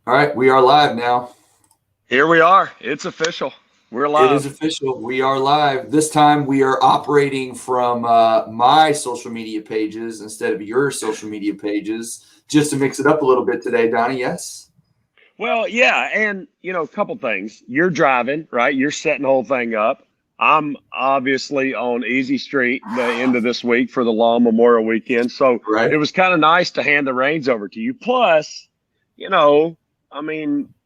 All right, we are live now. Here we are. It's official. We're It is live. official. We are live. This time we are operating from my social media pages instead of your social media pages, just to mix it up a little bit today, Donnie. Yes. Well, yeah, and a couple things. You're driving, right? You're setting the whole thing up. I'm obviously on Easy Street the end of this week for the Long Memorial Weekend, so it Right. was kind of nice to hand the reins over to you. Plus, you know,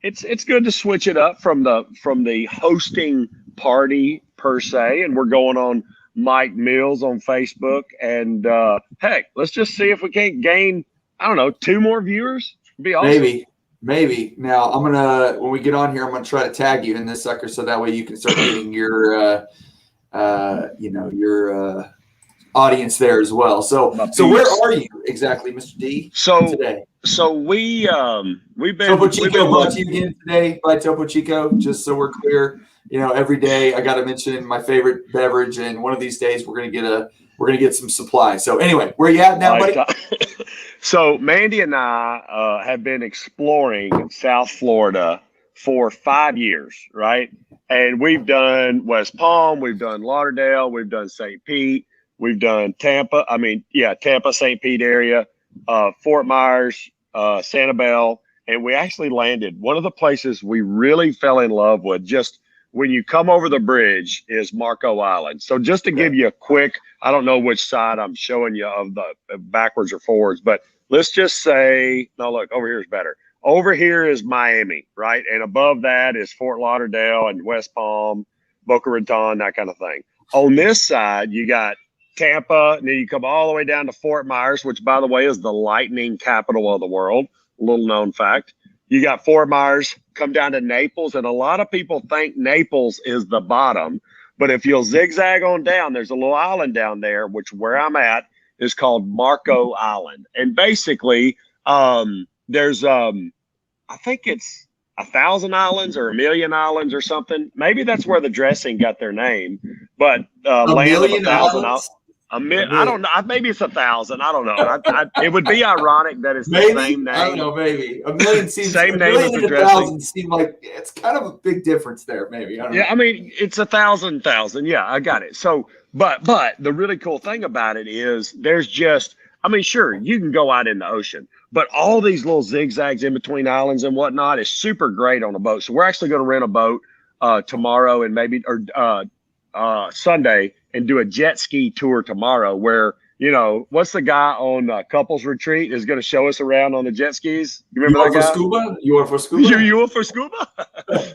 it's good to switch it up from the hosting party per se, and we're going on Mike Mills on Facebook, and heck, let's just see if we can't gain, I don't know, two more viewers. It'd be awesome. Maybe. Maybe. Now I'm gonna when we get on here, I'm gonna try to tag you in this sucker so that way you can start getting your audience there as well. So My so where peeps. are you exactly, Mr. D, So today? so we've Topo been Chico brought to you again today by Topo Chico, just so we're clear. Every day I got to mention my favorite beverage, and one of these days we're gonna get some supply. So anyway, where you at now, buddy? lifetime. So Mandy and I have been exploring South Florida for 5 years, right? And we've done West Palm, we've done Lauderdale, we've done St. Pete, we've done Tampa. Tampa, St. Pete area, Fort Myers, Sanibel, and we actually landed. One of the places we really fell in love with, just when you come over the bridge, is Marco Island. So just to Okay. give you a quick, I don't know which side I'm showing you of the backwards or forwards, but let's just say, no, look, over here is better. Over here is Miami, right? And above that is Fort Lauderdale and West Palm, Boca Raton, that kind of thing. On this side, you got Tampa, and then you come all the way down to Fort Myers, which, by the way, is the lightning capital of the world. Little known fact. You got Fort Myers, come down to Naples, and a lot of people think Naples is the bottom. But if you'll zigzag on down, there's a little island down there, which where I'm at is called Marco Island. And basically, there's I think it's 1,000 islands or 1,000,000 islands or something. Maybe that's where the dressing got their name. But A land of a million thousand. islands. A I million. don't know. Maybe it's 1,000. I don't know. It would be ironic that it's the Maybe same I don't name, know. Maybe a million seems a same name as million the and a dressing. thousand seem like it's kind of a big difference there. Maybe I don't Yeah, know. I mean it's 1,000. Yeah, I got it. So, but the really cool thing about it is there's just, I mean, sure you can go out in the ocean, but all these little zigzags in between islands and whatnot is super great on a boat. So we're actually going to rent a boat tomorrow and maybe or Sunday and do a jet ski tour tomorrow. Where what's the guy on Couples Retreat is going to show us around on the jet skis? You You remember are that for guy? scuba. You are for You scuba. you up for scuba?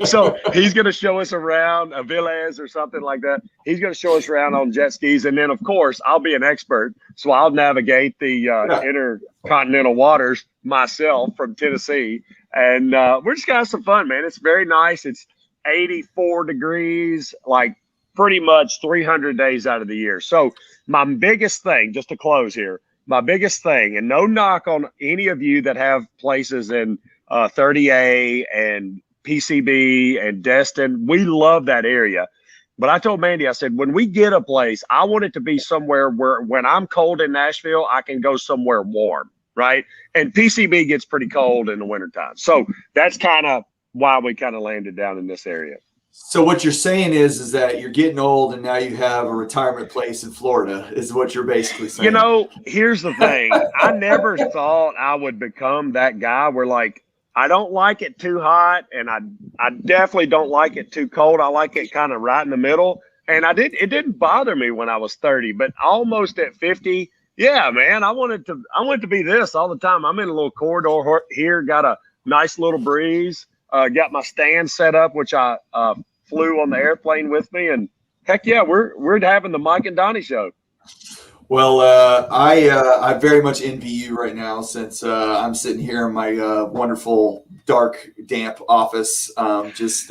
So he's going to show us around a Villas or something like that. He's going to show us around on jet skis, and then of course I'll be an expert, so I'll navigate the Yeah. intercontinental waters myself from Tennessee, and we're just gonna have some fun, man. It's very nice. It's 84 degrees, like pretty much 300 days out of the year. So my biggest thing, just to close here, my biggest thing, and no knock on any of you that have places in 30A and PCB and Destin. We love that area. But I told Mandy, I said, when we get a place, I want it to be somewhere where when I'm cold in Nashville, I can go somewhere warm, right? And PCB gets pretty cold in the wintertime. So that's kind of why we kind of landed down in this area. So what you're saying is that you're getting old and now you have a retirement place in Florida, is what you're basically saying. Here's the thing. I never thought I would become that guy where, like, I don't like it too hot and I definitely don't like it too cold. I like it kind of right in the middle. And it didn't bother me when I was 30, but almost at 50, yeah, man, I wanted to be this all the time. I'm in a little corridor here, got a nice little breeze, got my stand set up, which I flew on the airplane with me, and heck yeah, we're having the Mike and Donnie show. Well, I very much envy you right now since I'm sitting here in my wonderful dark damp office, just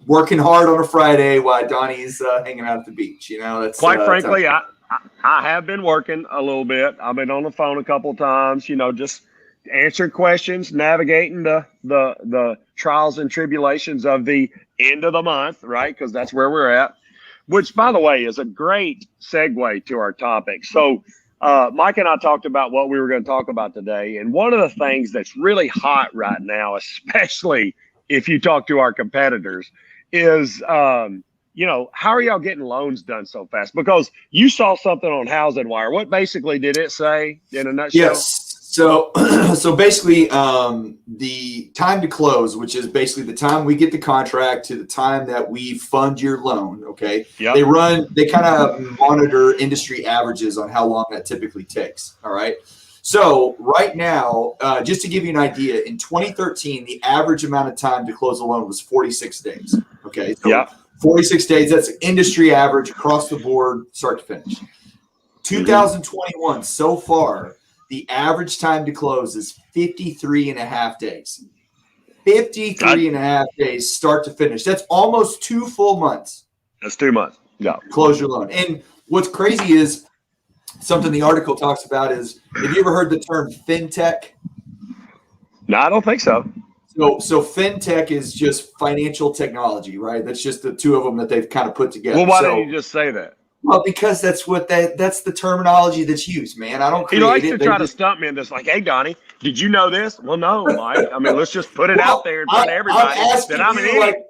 working hard on a Friday while Donnie's hanging out at the beach. Quite That's how. frankly, I have been working a little bit. I've been on the phone a couple of times, just answering questions, navigating the trials and tribulations of the end of the month, right? Because that's where we're at. Which, by the way, is a great segue to our topic. So Mike and I talked about what we were going to talk about today. And one of the things that's really hot right now, especially if you talk to our competitors, is, how are y'all getting loans done so fast? Because you saw something on Housing Wire. What basically did it say in a nutshell? Yes. So, so basically, the time to close, which is basically the time we get the contract to the time that we fund your loan. Okay. Yep. They kind of monitor industry averages on how long that typically takes. All right. So right now, just to give you an idea, in 2013, the average amount of time to close a loan was 46 days. Okay. So yeah. 46 days. That's industry average across the board, start to finish. 2021 so far, the average time to close is 53 and a half days. 53 and a half days start to finish. That's almost 2 full months. That's 2 months. Yeah. Close your loan. And what's crazy is something the article talks about is, have you ever heard the term fintech? No, I don't think so. So fintech is just financial technology, right? That's just the two of them that they've kind of put together. Well, why don't you just say that? Well, because that's the terminology that's used, man. I don't create He likes it. to try to stump me and just like, hey, Donnie, did you know this? Well, no, Mike. I mean, let's just put it out there in front of everybody that I'm an idiot.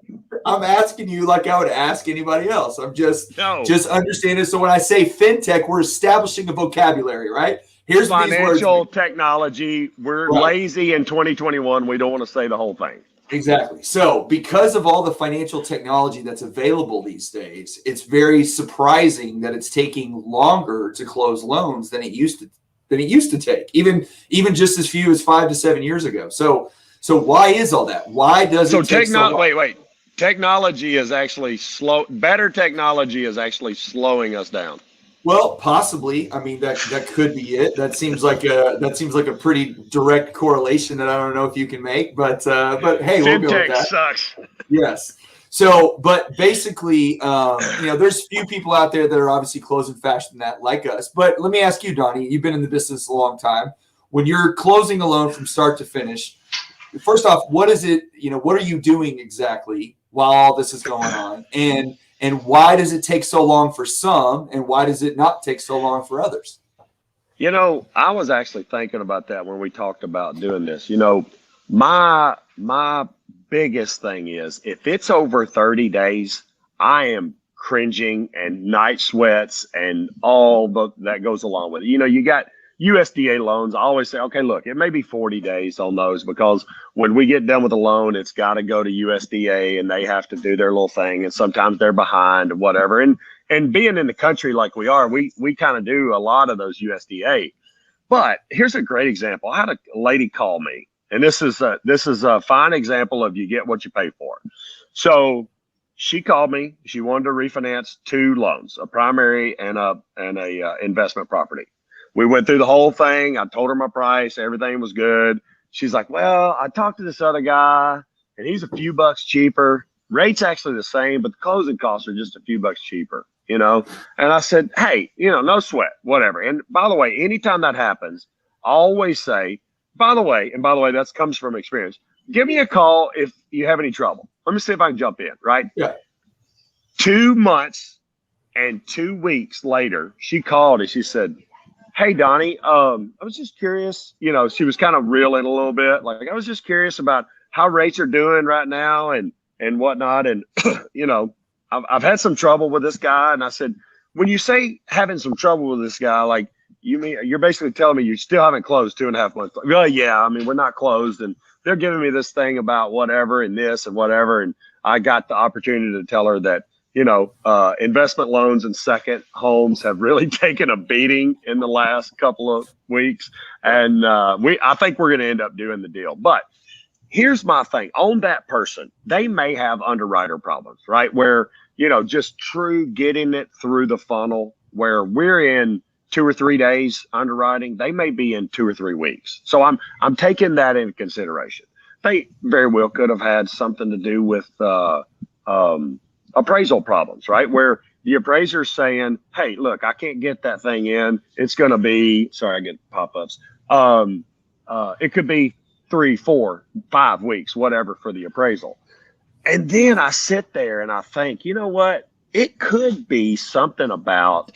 I'm asking you like I would ask anybody else. I'm just understanding. So when I say fintech, we're establishing a vocabulary, right? Here's financial technology. We're lazy in 2021. We don't want to say the whole thing. Exactly. So because of all the financial technology that's available these days, it's very surprising that it's taking longer to close loans than it used to take, even just as few as 5 to 7 years ago. So why is all that? Why does it take so long? Wait. Technology is actually slow. Better technology is actually slowing us down. Well, possibly. I mean, that could be it. That seems like a pretty direct correlation that I don't know if you can make. But hey, we'll go with that. Sucks. Yes. So, but basically, there's few people out there that are obviously closing faster than that, like us. But let me ask you, Donnie. You've been in the business a long time. When you're closing a loan from start to finish, first off, what is it? What are you doing exactly while all this is going on? And why does it take so long for some, and why does it not take so long for others? I was actually thinking about that when we talked about doing this. My biggest thing is if it's over 30 days, I am cringing and night sweats and all that goes along with it. You got USDA loans. I always say, okay, look, it may be 40 days on those because when we get done with the loan, it's got to go to USDA and they have to do their little thing. And sometimes they're behind or whatever. And being in the country like we are, we kind of do a lot of those USDA. But here's a great example. I had a lady call me, and this is a fine example of you get what you pay for. So she called me. She wanted to refinance 2 loans, a primary and a investment property. We went through the whole thing. I told her my price. Everything was good. She's like, well, I talked to this other guy, and he's a few bucks cheaper. Rate's actually the same, but the closing costs are just a few bucks cheaper, And I said, hey, no sweat, whatever. And by the way, anytime that happens, I always say, by the way, that comes from experience. Give me a call if you have any trouble. Let me see if I can jump in, right? Yeah. 2 months and 2 weeks later, she called and she said, hey, Donnie, I was just curious, she was kind of reeling a little bit. Like, I was just curious about how rates are doing right now and whatnot. And, I've had some trouble with this guy. And I said, when you say having some trouble with this guy, like, you mean you're basically telling me you still haven't closed 2.5 months? Well, yeah, I mean, we're not closed. And they're giving me this thing about whatever and this and whatever. And I got the opportunity to tell her that, investment loans and second homes have really taken a beating in the last couple of weeks. And I think we're going to end up doing the deal. But here's my thing on that person. They may have underwriter problems, right? Where, just true getting it through the funnel where we're in 2 or 3 days underwriting. They may be in 2 or 3 weeks. So I'm taking that into consideration. They very well could have had something to do with, appraisal problems, right? Where the appraiser's saying, hey, look, I can't get that thing in. It's going to be, sorry, I get pop-ups. It could be 3, 4, 5 weeks, whatever for the appraisal. And then I sit there and I think, you know what? It could be something about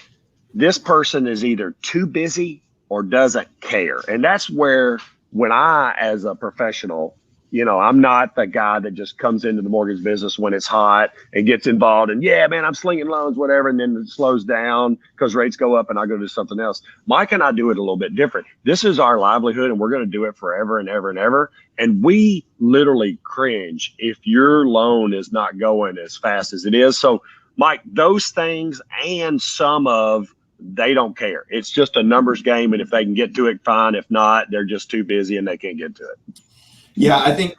this person is either too busy or doesn't care. And that's where, when I, as a professional, I'm not the guy that just comes into the mortgage business when it's hot and gets involved and, yeah, man, I'm slinging loans, whatever. And then it slows down because rates go up and I go do something else. Mike and I do it a little bit different. This is our livelihood and we're going to do it forever and ever and ever. And we literally cringe if your loan is not going as fast as it is. So, Mike, those things and some of, they don't care. It's just a numbers game. And if they can get to it, fine. If not, they're just too busy and they can't get to it. Yeah, I think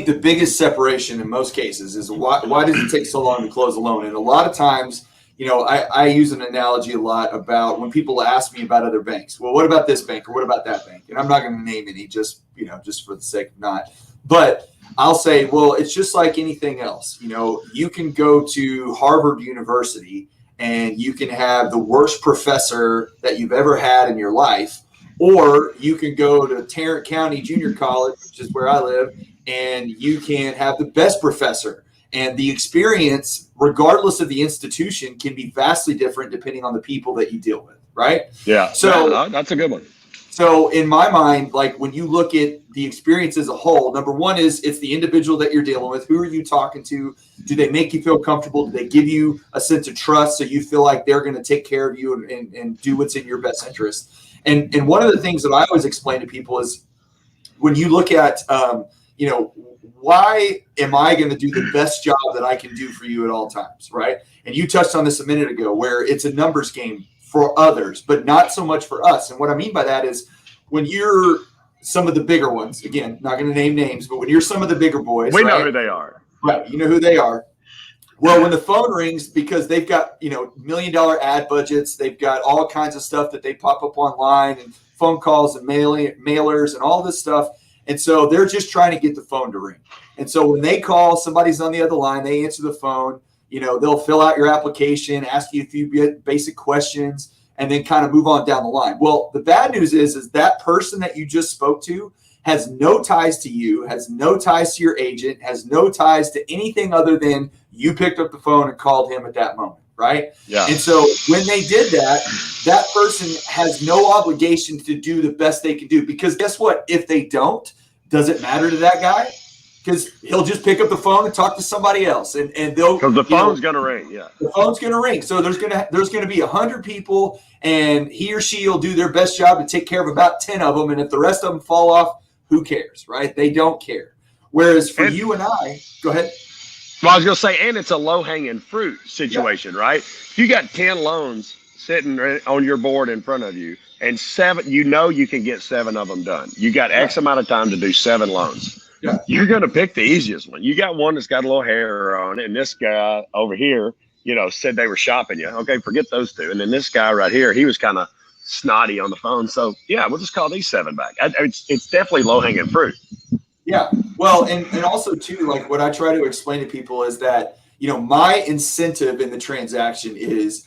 the biggest separation in most cases is why does it take so long to close a loan? And a lot of times, I use an analogy a lot about when people ask me about other banks. Well, what about this bank or what about that bank? And I'm not going to name any just for the sake of not. But I'll say, well, it's just like anything else. You can go to Harvard University and you can have the worst professor that you've ever had in your life. Or you can go to Tarrant County Junior College, which is where I live, and you can have the best professor. And the experience, regardless of the institution, can be vastly different depending on the people that you deal with, right? Yeah. So that's a good one. So in my mind, like when you look at the experience as a whole, number one is it's the individual that you're dealing with. Who are you talking to? Do they make you feel comfortable? Do they give you a sense of trust so you feel like they're going to take care of you and do what's in your best interest? And one of the things that I always explain to people is when you look at, why am I going to do the best job that I can do for you at all times, right? And you touched on this a minute ago where it's a numbers game for others, but not so much for us. And what I mean by that is when you're some of the bigger ones, again, not going to name names, but when you're some of the bigger boys. We know who they are. Right, you know who they are. Well, when the phone rings, because they've got, $1 million ad budgets, they've got all kinds of stuff that they pop up online and phone calls and mailers and all this stuff. And so they're just trying to get the phone to ring. And so when they call, somebody's on the other line, they answer the phone, they'll fill out your application, ask you a few basic questions, and then kind of move on down the line. Well, the bad news is that person that you just spoke to has no ties to you, has no ties to your agent, has no ties to anything other than you picked up the phone and called him at that moment, right? Yeah. And so when they did that, that person has no obligation to do the best they can do. Because guess what? If they don't, does it matter to that guy? Because he'll just pick up the phone and talk to somebody else, and they'll. Because the phone's going to ring, yeah. The phone's going to ring. So there's going to be 100 people, and he or she will do their best job to take care of about 10 of them. And if the rest of them fall off, who cares, right? They don't care. Whereas for you and I, go ahead. Well, I was going to say, and it's a low-hanging fruit situation, right? If you got 10 loans sitting on your board in front of you, and 7, you can get 7 of them done. You got X amount of time to do 7 loans. Yeah. You're going to pick the easiest one. You got one that's got a little hair on it, and this guy over here, said they were shopping you. Okay, forget those 2. And then this guy right here, he was kind of snotty on the phone. So, yeah, we'll just call these 7 back. It's definitely low-hanging fruit. Yeah. Well, and also, too, like what I try to explain to people is that, my incentive in the transaction is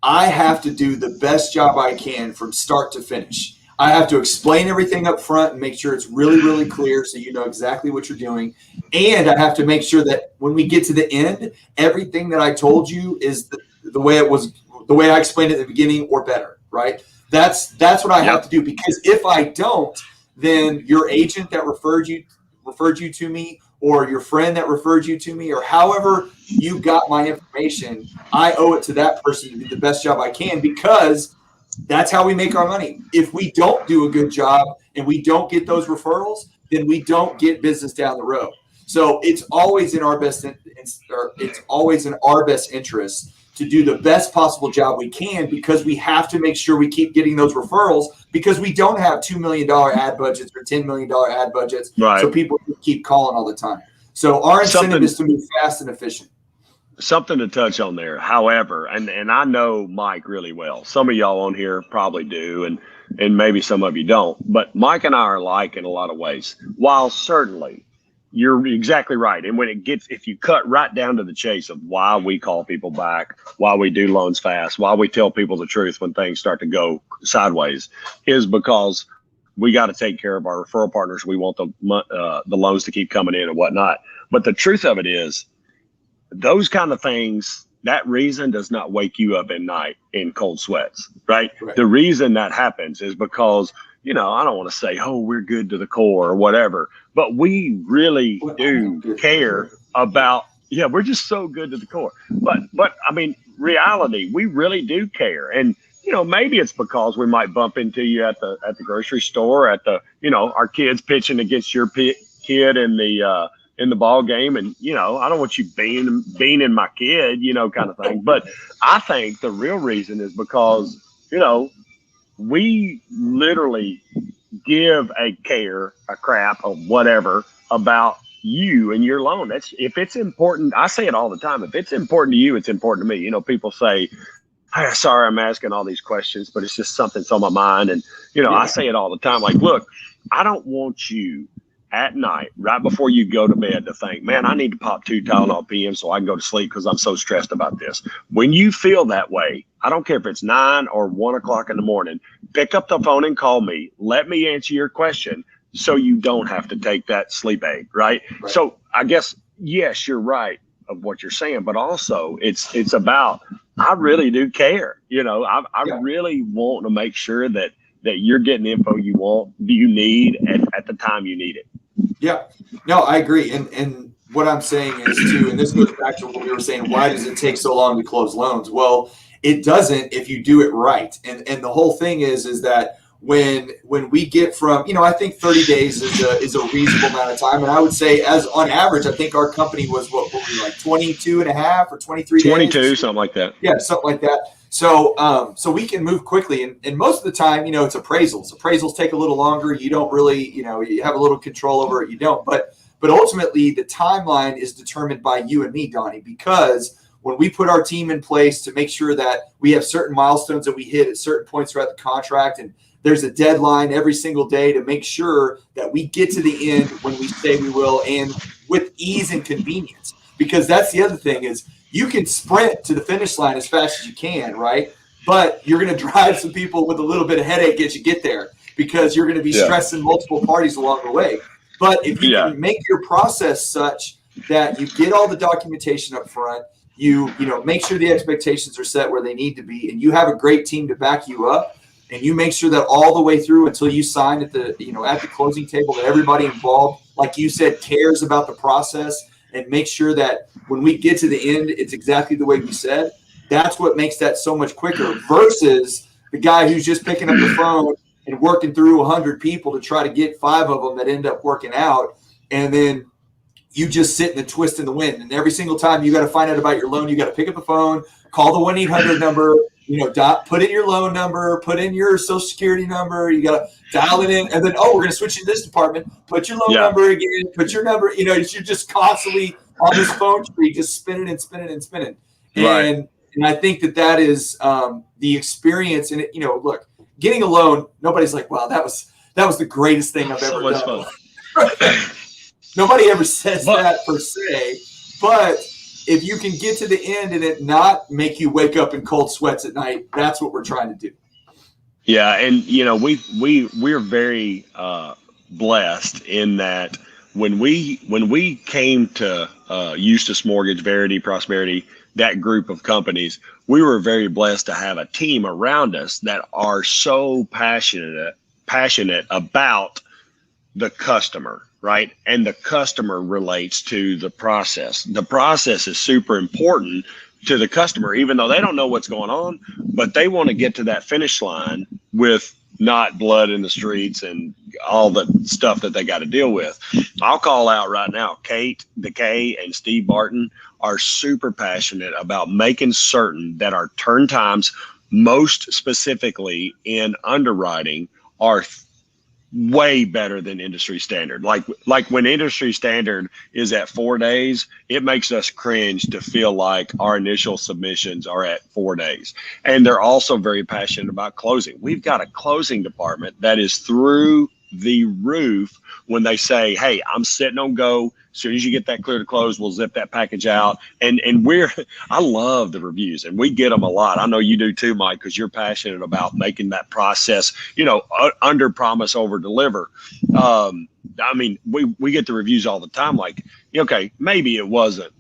I have to do the best job I can from start to finish. I have to explain everything up front and make sure it's really, really clear so you know exactly what you're doing. And I have to make sure that when we get to the end, everything that I told you is the way it was, the way I explained it at the beginning or better, right? That's what I have to do, because if I don't, then your agent that referred you to me, or your friend that referred you to me, or however you got my information, I owe it to that person to do the best job I can, because that's how we make our money. If we don't do a good job and we don't get those referrals, then we don't get business down the road. So it's always in our best interest to do the best possible job we can, because we have to make sure we keep getting those referrals, because we don't have $2 million ad budgets or $10 million ad budgets. Right. So people keep calling all the time. So our incentive is to move fast and efficient. Something to touch on there. However, and I know Mike really well. Some of y'all on here probably do, and maybe some of you don't. But Mike and I are alike in a lot of ways. While certainly you're exactly right. And if you cut right down to the chase of why we call people back, why we do loans fast, why we tell people the truth when things start to go sideways, is because we got to take care of our referral partners. We want the loans to keep coming in and whatnot. But the truth of it is, those kind of things that reason does not wake you up at night in cold sweats, right? Right. The reason that happens is because, I don't want to say, oh, we're good to the core or whatever, but we really do care about, we're just so good to the core. But I mean, reality, we really do care. And, maybe it's because we might bump into you at the grocery store, at the, our kids pitching against your kid in the ball game. And, I don't want you beaning my kid, kind of thing. But I think the real reason is because, we literally give a crap or whatever about you and your loan. If it's important, I say it all the time. If it's important to you, it's important to me. People say, hey, sorry, I'm asking all these questions, but it's just something that's on my mind. And, I say it all the time. Like, look, I don't want you at night, right before you go to bed, to think, man, I need to pop 2 Tylenol PM so I can go to sleep because I'm so stressed about this. When you feel that way, I don't care if it's 9 or 1 o'clock in the morning, pick up the phone and call me. Let me answer your question so you don't have to take that sleep aid, right? So I guess, yes, you're right of what you're saying, but also it's about, I really do care. I really want to make sure that you're getting the info you need at the time you need it. Yeah, no, I agree. And what I'm saying is too, and this goes back to what we were saying, why does it take so long to close loans? Well, it doesn't if you do it right. And the whole thing is that when we get from, I think 30 days is a reasonable amount of time. And I would say, as on average, I think our company was what were we, like 22 and a half or 23 days? 22, something like that. Yeah, something like that. So so we can move quickly. And most of the time, it's appraisals. Appraisals take a little longer. You don't really, you have a little control over it. You don't. But ultimately, the timeline is determined by you and me, Donnie, because when we put our team in place to make sure that we have certain milestones that we hit at certain points throughout the contract, and there's a deadline every single day to make sure that we get to the end when we say we will, and with ease and convenience. Because that's the other thing is, you can sprint to the finish line as fast as you can, right? But you're going to drive some people with a little bit of headache as you get there, because you're going to be stressing multiple parties along the way. But if you can make your process such that you get all the documentation up front, you make sure the expectations are set where they need to be, and you have a great team to back you up, and you make sure that all the way through until you sign at the at the closing table, that everybody involved, like you said, cares about the process, and make sure that when we get to the end, it's exactly the way we said. That's what makes that so much quicker versus the guy who's just picking up the phone and working through 100 people to try to get 5 of them that end up working out. And then you just sit in the twist in the wind. And every single time you got to find out about your loan, you got to pick up the phone, call the 1-800 number, put in your loan number, put in your social security number. You got to dial it in. And then, we're going to switch to this department. Put your loan number again, put your number, you're just constantly on this phone tree, just spinning and spinning and spinning. And I think that is the experience. And look, getting a loan, nobody's like, wow, that was the greatest thing I've ever done. Nobody ever says that per se, but if you can get to the end and it not make you wake up in cold sweats at night, that's what we're trying to do. Yeah, and we're very blessed in that when we came to Eustis Mortgage, Verity, Prosperity, that group of companies, we were very blessed to have a team around us that are so passionate about the customer, right? And the customer relates to the process. The process is super important to the customer, even though they don't know what's going on, but they want to get to that finish line with not blood in the streets and all the stuff that they got to deal with. I'll call out right now, Kate DeKay and Steve Barton are super passionate about making certain that our turn times, most specifically in underwriting, are way better than industry standard. Like when industry standard is at 4 days, it makes us cringe to feel like our initial submissions are at 4 days. And they're also very passionate about closing. We've got a closing department that is through the roof when they say, hey, I'm sitting on go. As soon as you get that clear to close, we'll zip that package out. And I love the reviews, and we get them a lot. I know you do too, Mike, because you're passionate about making that process, under promise, over deliver. I mean, we get the reviews all the time. Like, okay, maybe it wasn't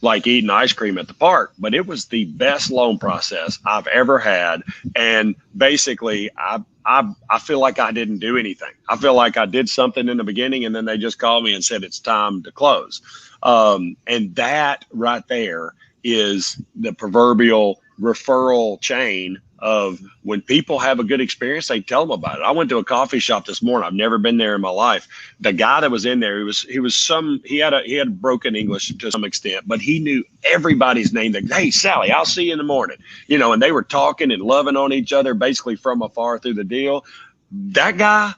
like eating ice cream at the park, but it was the best loan process I've ever had. And basically, I feel like I didn't do anything. I feel like I did something in the beginning, and then they just called me and said it's time to close. And that right there is the proverbial referral chain of when people have a good experience, they tell them about it. I went to a coffee shop this morning. I've never been there in my life. The guy that was in there, he had broken English to some extent, but he knew everybody's name. Hey, Sally, I'll see you in the morning. And they were talking and loving on each other basically from afar through the deal. That guy,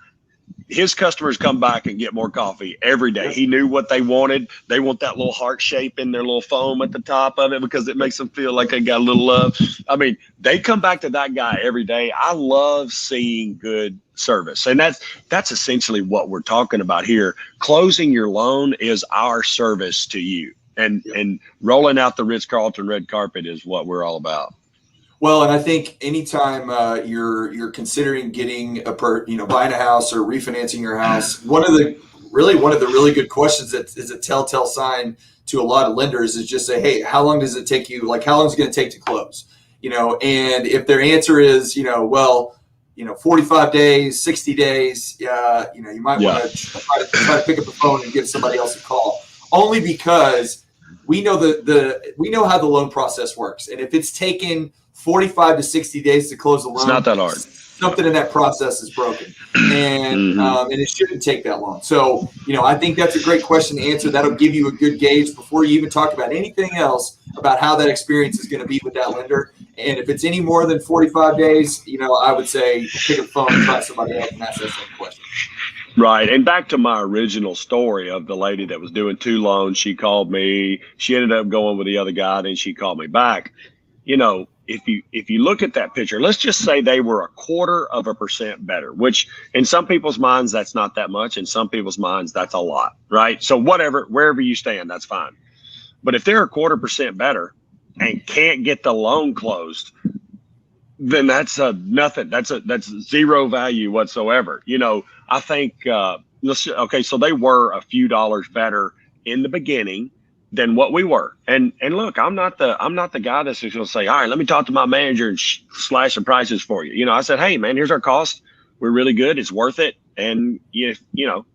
his customers come back and get more coffee every day. He knew what they wanted. They want that little heart shape in their little foam at the top of it because it makes them feel like they got a little love. I mean, they come back to that guy every day. I love seeing good service. And that's essentially what we're talking about here. Closing your loan is our service to you. And rolling out the Ritz-Carlton red carpet is what we're all about. Well, and I think anytime you're considering getting buying a house or refinancing your house, one of the really good questions that is a telltale sign to a lot of lenders is just say, hey, how long does it take you? Like, how long is it going to take to close? And if their answer is, 45 days, 60 days, you might want to try to pick up the phone and give somebody else a call, only because we know how the loan process works. And if it's taken 45 to 60 days to close the loan, it's not that hard. Something in that process is broken, and and it shouldn't take that long. So, I think that's a great question to answer. That'll give you a good gauge before you even talk about anything else about how that experience is going to be with that lender. And if it's any more than 45 days, I would say pick up the phone and try somebody else and ask that same question. Right. And back to my original story of the lady that was doing 2 loans. She called me. She ended up going with the other guy. Then she called me back. If you look at that picture, let's just say they were 0.25% better, which in some people's minds, that's not that much. In some people's minds, that's a lot, right? So wherever you stand, that's fine. But if they're 0.25% better and can't get the loan closed, then that's nothing. That's zero value whatsoever. I think, so they were a few dollars better in the beginning than what we were. And look, I'm not the guy that's just going to say, all right, let me talk to my manager and slash the prices for you. I said, hey man, here's our cost. We're really good. It's worth it. And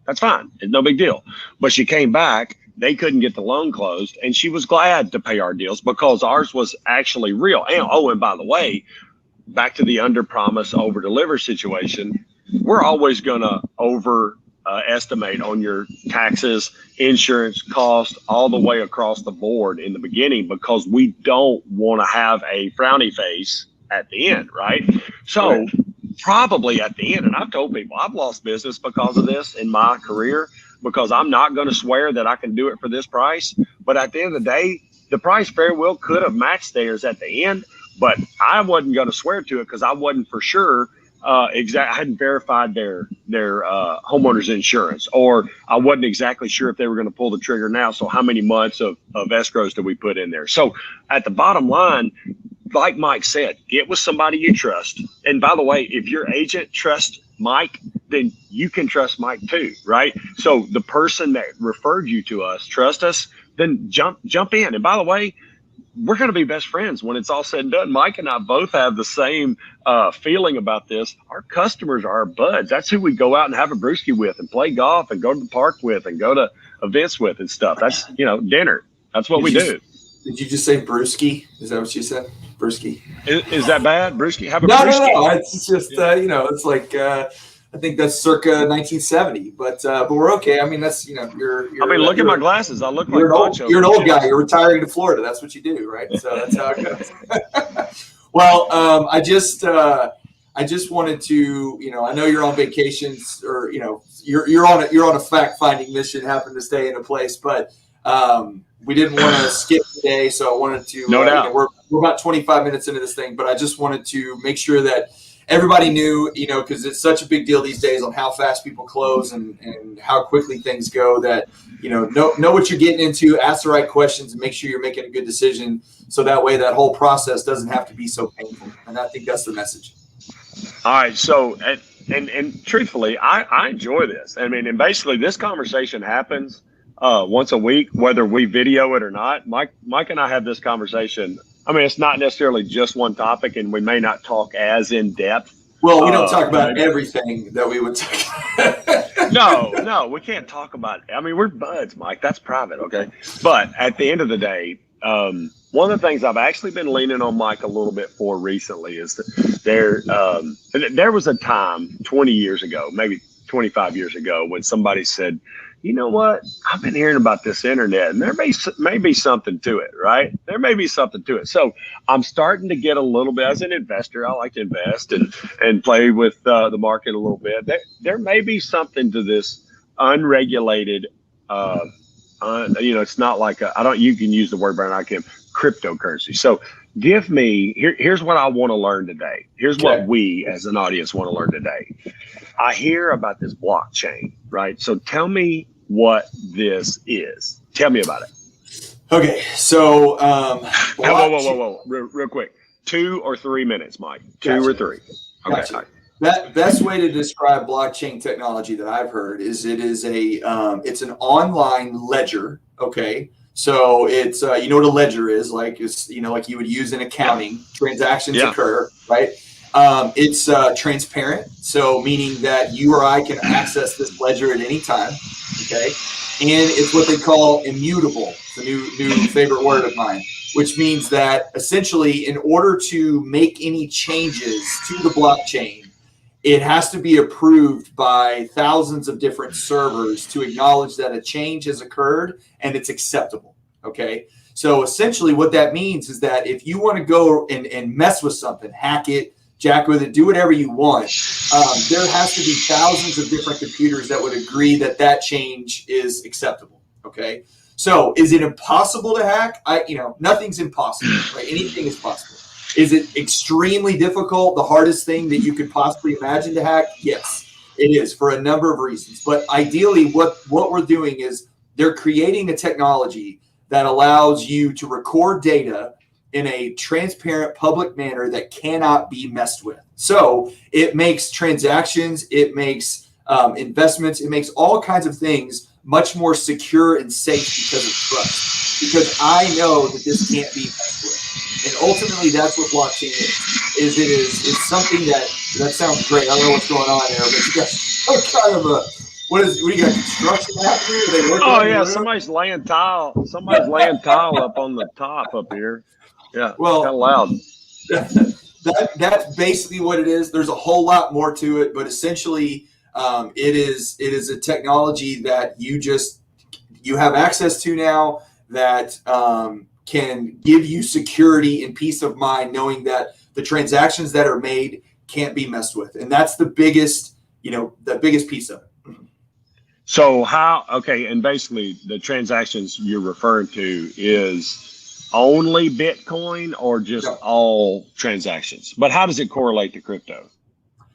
that's fine. It's no big deal. But she came back, they couldn't get the loan closed, and she was glad to pay our deals because ours was actually real. And by the way, back to the under promise, over deliver situation, we're always going to estimate on your taxes, insurance costs, all the way across the board in the beginning because we don't want to have a frowny face at the end, right? So probably at the end, and I've told people I've lost business because of this in my career because I'm not going to swear that I can do it for this price. But at the end of the day, the price very well could have matched theirs at the end, but I wasn't going to swear to it because I wasn't for sure I hadn't verified their homeowner's insurance, or I wasn't exactly sure if they were going to pull the trigger now. So how many months of escrows did we put in there? So at the bottom line, like Mike said, get with somebody you trust. And by the way, if your agent trusts Mike, then you can trust Mike too, right? So the person that referred you to us, trust us, then jump in. And by the way, we're going to be best friends when it's all said and done. Mike and I both have the same feeling about this. Our customers are our buds. That's who we go out and have a brewski with and play golf and go to the park with and go to events with and stuff. That's, dinner. That's what we do. Did you just say brewski? Is that what you said? Brewski. Is that bad? Brewski? Have a no, brewski? No. It's just, it's like, I think that's circa 1970, but we're okay. I mean, that's, look at my glasses. I look like Pancho. You're an old guy. You're retiring to Florida. That's what you do, right? So that's how it goes. Well, I just wanted to, I know you're on vacations or, you're on a fact finding mission, happen to stay in a place, but we didn't want to skip today. So I wanted to, no doubt. We're about 25 minutes into this thing, but I just wanted to make sure that everybody knew, because it's such a big deal these days on how fast people close and how quickly things go that, know what you're getting into, ask the right questions, and make sure you're making a good decision. So that way that whole process doesn't have to be so painful. And I think that's the message. All right. So, and truthfully, I enjoy this. I mean, and basically this conversation happens once a week, whether we video it or not. Mike and I have this conversation. I mean, it's not necessarily just one topic, and we may not talk as in depth. Well, we don't talk about everything that we would talk. No, we can't talk about it. I mean, we're buds, Mike. That's private, okay? But at the end of the day, one of the things I've actually been leaning on Mike a little bit for recently is that there was a time 20 years ago, maybe 25 years ago, when somebody said, you know what, I've been hearing about this internet and there may be something to it, right? There may be something to it. So I'm starting to get a little bit, as an investor, I like to invest and play with the market a little bit. There may be something to this unregulated, it's not like you can use the word, Brian, I can, cryptocurrency. So give me, here's what I want to learn today. Here's what we as an audience want to learn today. I hear about this blockchain, right? So tell me what this is. Tell me about it. Okay, so whoa, real quick. 2 or 3 minutes, Mike. 2 or 3. Okay. Gotcha. That best way to describe blockchain technology that I've heard is it's an online ledger. Okay, so it's you know what a ledger is, like it's like you would use in accounting. Transactions occur, right? It's transparent, so meaning that you or I can access this ledger at any time. Okay, and it's what they call immutable. It's a new favorite word of mine, which means that essentially, in order to make any changes to the blockchain, it has to be approved by thousands of different servers to acknowledge that a change has occurred and it's acceptable. Okay, so essentially, what that means is that if you want to go and mess with something, hack it, jack with it, do whatever you want, there has to be thousands of different computers that would agree that that change is acceptable. Okay, so is it impossible to hack? Nothing's impossible, right? Anything is possible. Is it extremely difficult, the hardest thing that you could possibly imagine to hack? Yes, it is, for a number of reasons. But ideally, what we're doing is they're creating a technology that allows you to record data in a transparent public manner that cannot be messed with. So it makes transactions, it makes investments, it makes all kinds of things much more secure and safe because of trust. Because I know that this can't be messed with. And ultimately, that's what blockchain is. It's something that sounds great. I don't know what's going on there, but you got some kind of what do you got, construction happening? Are they working on the roof? Somebody's laying tile. Somebody's laying tile up on the top up here. Yeah, well, kind of loud. That's basically what it is. There's a whole lot more to it, but essentially, it is a technology that you have access to now that can give you security and peace of mind, knowing that the transactions that are made can't be messed with, and that's the biggest piece of it. So and basically the transactions you're referring to is only Bitcoin or just all transactions? But how does it correlate to crypto?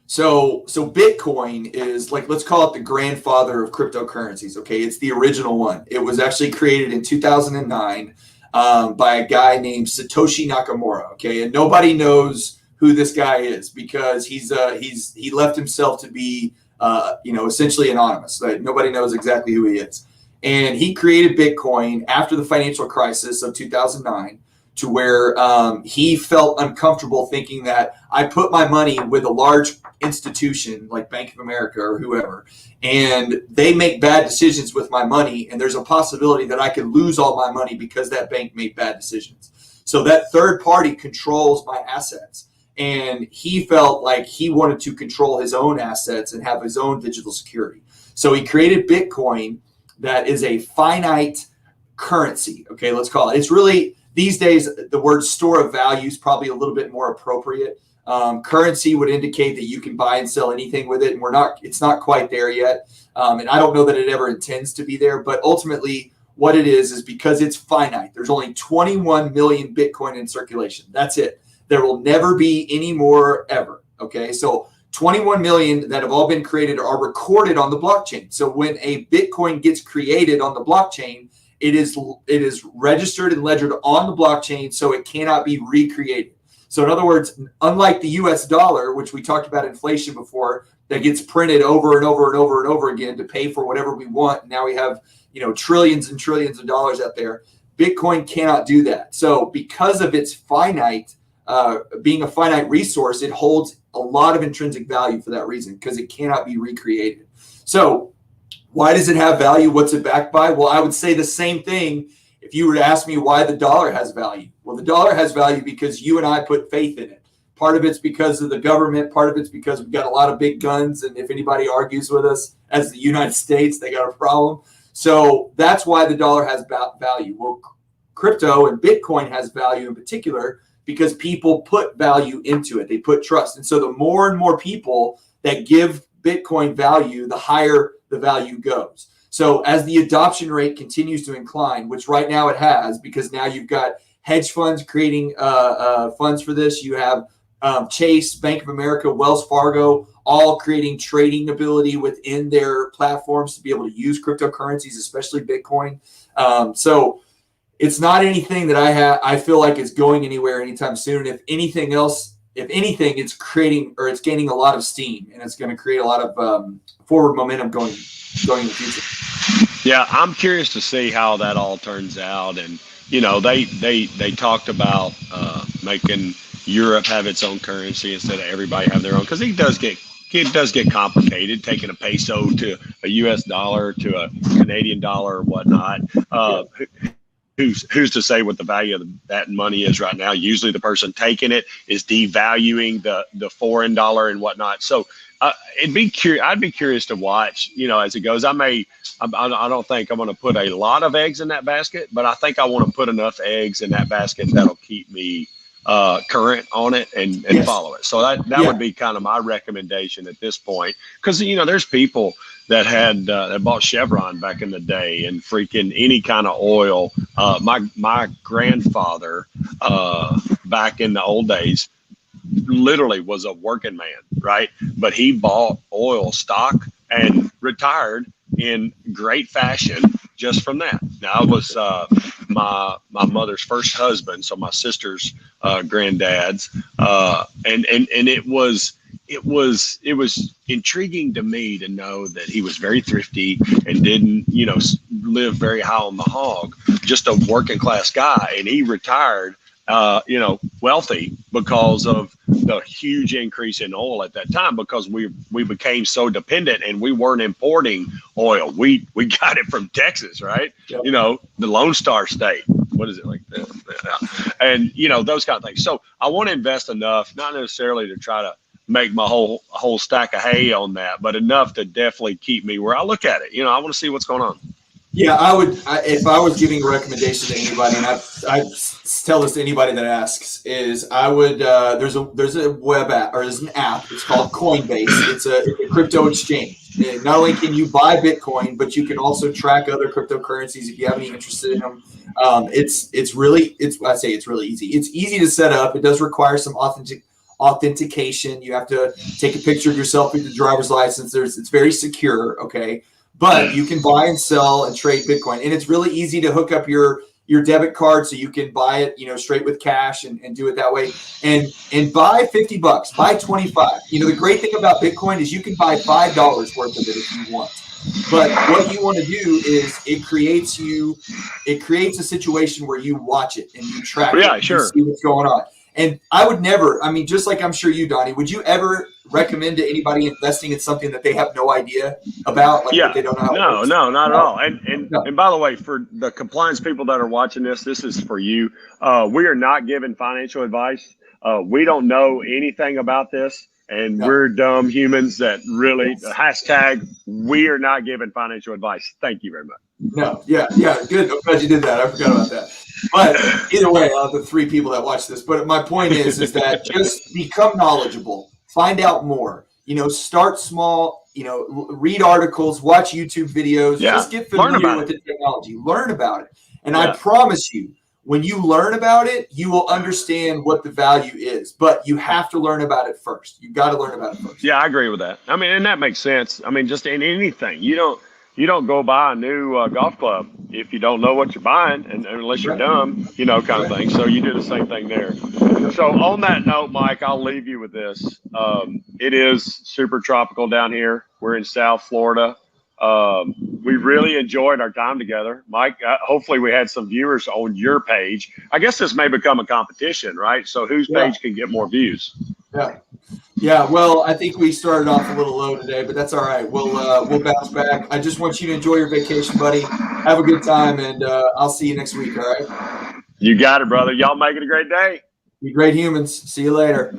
So Bitcoin is, like, let's call it the grandfather of cryptocurrencies. Okay, it's the original one. It was actually created in 2009 by a guy named Satoshi Nakamoto. Okay, and nobody knows who this guy is because he left himself to be essentially anonymous. Right? Nobody knows exactly who he is. And he created Bitcoin after the financial crisis of 2009 to where he felt uncomfortable thinking that I put my money with a large institution like Bank of America or whoever, and they make bad decisions with my money, and there's a possibility that I could lose all my money because that bank made bad decisions. So that third party controls my assets. And he felt like he wanted to control his own assets and have his own digital security. So he created Bitcoin that is a finite currency. Okay, let's call it. It's really, these days, the word store of value is probably a little bit more appropriate. Currency would indicate that you can buy and sell anything with it, and it's not quite there yet. And I don't know that it ever intends to be there, but ultimately what it is because it's finite. There's only 21 million Bitcoin in circulation. That's it. There will never be any more ever. Okay, so 21 million that have all been created are recorded on the blockchain. So when a Bitcoin gets created on the blockchain, it is registered and ledgered on the blockchain, so it cannot be recreated. So in other words, unlike the US dollar, which we talked about inflation before, that gets printed over and over and over and over again to pay for whatever we want. Now we have, trillions and trillions of dollars out there. Bitcoin cannot do that. So because of its being a finite resource, it holds a lot of intrinsic value for that reason, because it cannot be recreated. So why does it have value? What's it backed by? Well, I would say the same thing if you were to ask me why the dollar has value. Well, the dollar has value because you and I put faith in it. Part of it's because of the government. Part of it's because we've got a lot of big guns. And if anybody argues with us as the United States, they got a problem. So that's why the dollar has value. Well, crypto and Bitcoin has value in particular because people put value into it. They put trust. And so the more and more people that give Bitcoin value, the higher the value goes. So as the adoption rate continues to incline, which right now it has, because now you've got hedge funds creating funds for this. You have Chase, Bank of America, Wells Fargo, all creating trading ability within their platforms to be able to use cryptocurrencies, especially Bitcoin. So it's not anything that I feel like is going anywhere anytime soon. If anything, it's creating, or it's gaining a lot of steam, and it's going to create a lot of forward momentum going in the future. Yeah, I'm curious to see how that all turns out. And they talked about making Europe have its own currency instead of everybody have their own, because it does get complicated taking a peso to a U.S. dollar to a Canadian dollar or whatnot. Who's to say what the value of that money is right now? Usually the person taking it is devaluing the foreign dollar and whatnot. So I'd be curious to watch, as it goes. I don't think I'm going to put a lot of eggs in that basket, but I think I want to put enough eggs in that basket that'll keep me current on it and yes. Follow it. So that would be kind of my recommendation at this point, because there's people that that bought Chevron back in the day and freaking any kind of oil. My grandfather back in the old days literally was a working man, right? But he bought oil stock and retired in great fashion just from that. Now, I was my mother's first husband, so my sister's granddad's, and it was intriguing to me to know that he was very thrifty and didn't live very high on the hog, just a working class guy, and he retired wealthy because of the huge increase in oil at that time, because we became so dependent and we weren't importing oil. We got it from Texas, right? Yep. The Lone Star State. What is it like this? And those kind of things. So I want to invest enough, not necessarily to try to make my whole stack of hay on that, but enough to definitely keep me where I look at it. I want to see what's going on. Yeah, I would. If I was giving a recommendation to anybody, and I tell this to anybody that asks, is I would. There's a web app, or there's an app. It's called Coinbase. It's a crypto exchange. And not only can you buy Bitcoin, but you can also track other cryptocurrencies if you have any interest in them. It's really easy. It's easy to set up. It does require some authentication. You have to take a picture of yourself with your driver's license. It's very secure. Okay. But you can buy and sell and trade Bitcoin. And it's really easy to hook up your debit card so you can buy it, straight with cash and do it that way. And buy $50, buy 25. The great thing about Bitcoin is you can buy $5 worth of it if you want. But what you want to do is it creates a situation where you watch it and you track it and you see what's going on. And I would never, just like I'm sure you, Donnie, would you ever recommend to anybody investing in something that they have no idea about? That they don't know how No, not at all. And by the way, for the compliance people that are watching this is for you. We are not giving financial advice. We don't know anything about this. And we're dumb humans that really, hashtag, we are not giving financial advice. Thank you very much. No, yeah, good. I'm glad you did that. I forgot about that. But either way, the three people that watch this. But my point is that just become knowledgeable, find out more. Start small. Read articles, watch YouTube videos. Yeah. Just get familiar with the technology. Learn about it, and I promise you, when you learn about it, you will understand what the value is. But you have to learn about it first. You've got to learn about it first. Yeah, I agree with that. And that makes sense. Just in anything, you don't go buy a new golf club if you don't know what you're buying, and unless you're dumb, kind of thing. So you do the same thing there. So on that note, Mike, I'll leave you with this. It is super tropical down here. We're in South Florida. We really enjoyed our time together, Mike. Hopefully we had some viewers on your page. I guess this may become a competition, right? So whose page can get more views? Yeah. Yeah, well, I think we started off a little low today, but that's all right. We'll bounce back. I just want you to enjoy your vacation, buddy. Have a good time, and I'll see you next week. All right. You got it, brother. Y'all make it a great day. Be great humans. See you later.